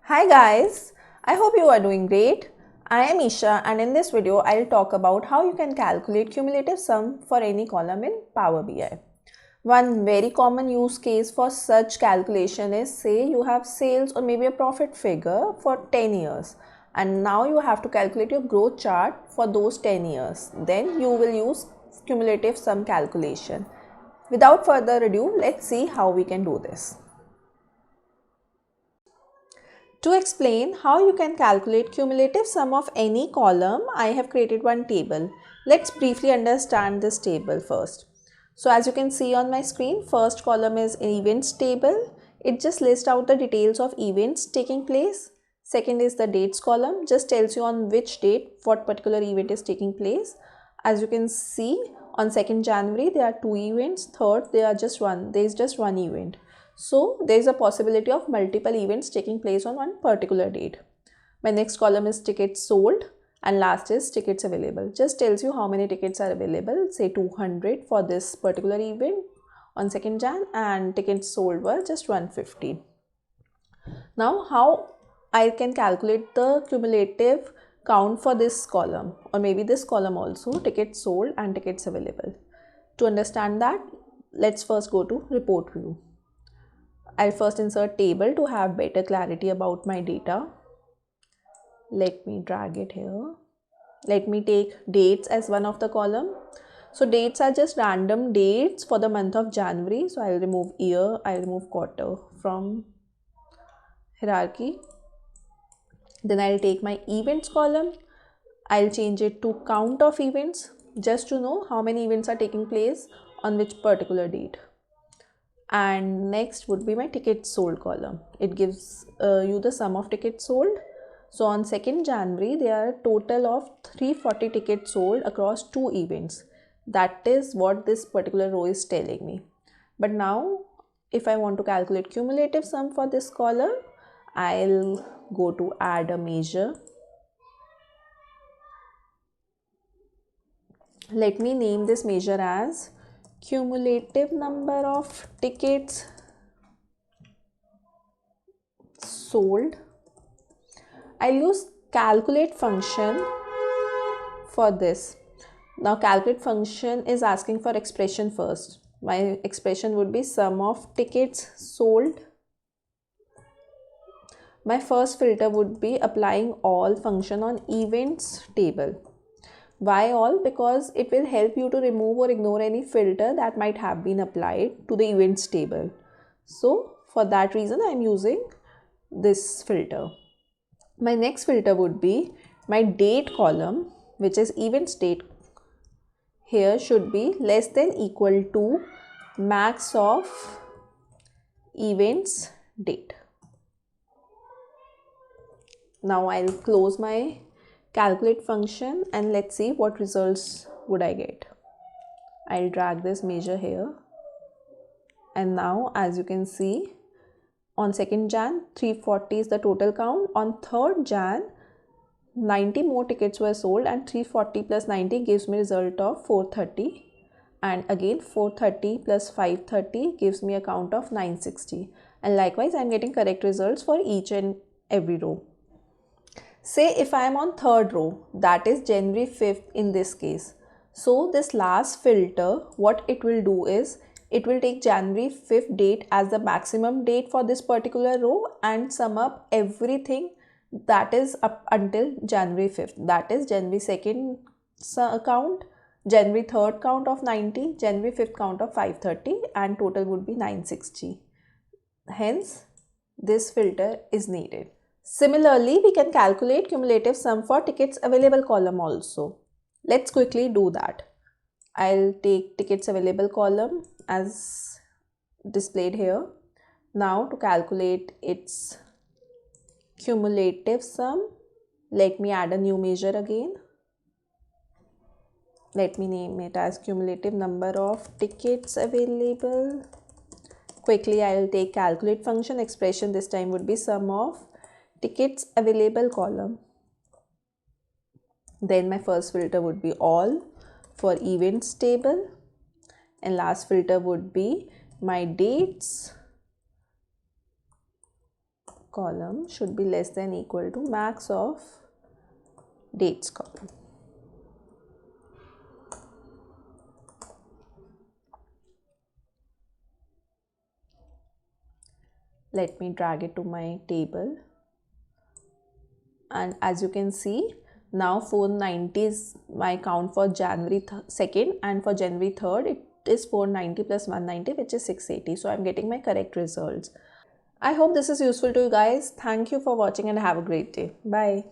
Hi guys, I hope you are doing great. I am Isha and in this video I'll talk about how you can calculate cumulative sum for any column in Power BI. One very common use case for such calculation is, say you have sales or maybe a profit figure for 10 years and now you have to calculate your growth chart for those 10 years. Then you will use cumulative sum calculation. Without further ado, let's see how we can do this. To explain how you can calculate cumulative sum of any column, I have created one table. Let's briefly understand this table first. So as you can see on my screen, first column is events table. It just lists out the details of events taking place. Second is the dates column, just tells you on which date what particular event is taking place. As you can see, on 2nd January there are 2 events, third there is just one event. So there is a possibility of multiple events taking place on one particular date. My next column is tickets sold and last is tickets available. Just tells you how many tickets are available, say 200 for this particular event on 2nd Jan and tickets sold were just 150. Now how I can calculate the cumulative count for this column or maybe this column also, tickets sold and tickets available. To understand that, let's first go to report view. I'll first insert table to have better clarity about my data. Let me drag it here. Let me take dates as one of the column. So dates are just random dates for the month of January. So I'll remove year, I'll remove quarter from hierarchy. Then I'll take my events column. I'll change it to count of events just to know how many events are taking place on which particular date. And next would be my tickets sold column. It gives you the sum of tickets sold. So on 2nd January there are a total of 340 tickets sold across 2 events. That is what this particular row is telling me. But now if I want to calculate cumulative sum for this column, I'll go to add a measure. Let me name this measure as cumulative number of tickets sold. I'll use calculate function for this. Now calculate function is asking for expression first. My expression would be sum of tickets sold. My first filter would be applying all function on events table. Why all? Because it will help you to remove or ignore any filter that might have been applied to the events table. So for that reason I am using this filter. My next filter would be my date column, which is events date. Here should be less than equal to max of events date. Now I'll close my calculate function and let's see what results would I get. I'll drag this measure here and now as you can see, on 2nd Jan 340 is the total count. On 3rd Jan 90 more tickets were sold and 340 plus 90 gives me result of 430 and again 430 plus 530 gives me a count of 960 and likewise I am getting correct results for each and every row. Say if I am on 3rd row, that is January 5th in this case. So this last filter, what it will do is, it will take January 5th date as the maximum date for this particular row and sum up everything that is up until January 5th. That is January 2nd count, January 3rd count of 90, January 5th count of 530 and total would be 960. Hence, this filter is needed. Similarly, we can calculate cumulative sum for tickets available column also. Let's quickly do that. I'll take tickets available column as displayed here. Now to calculate its cumulative sum, let me add a new measure again. Let me name it as cumulative number of tickets available. Quickly I'll take calculate function. Expression this time would be sum of tickets available column. Then my first filter would be all for events table and last filter would be my dates column should be less than equal to max of dates column. Let me drag it to my table, and as you can see, now 490 is my count for January 2nd, and for January 3rd it is 490 plus 190, which is 680. So I'm getting my correct results. I hope this is useful to you guys. Thank you for watching and have a great day. Bye.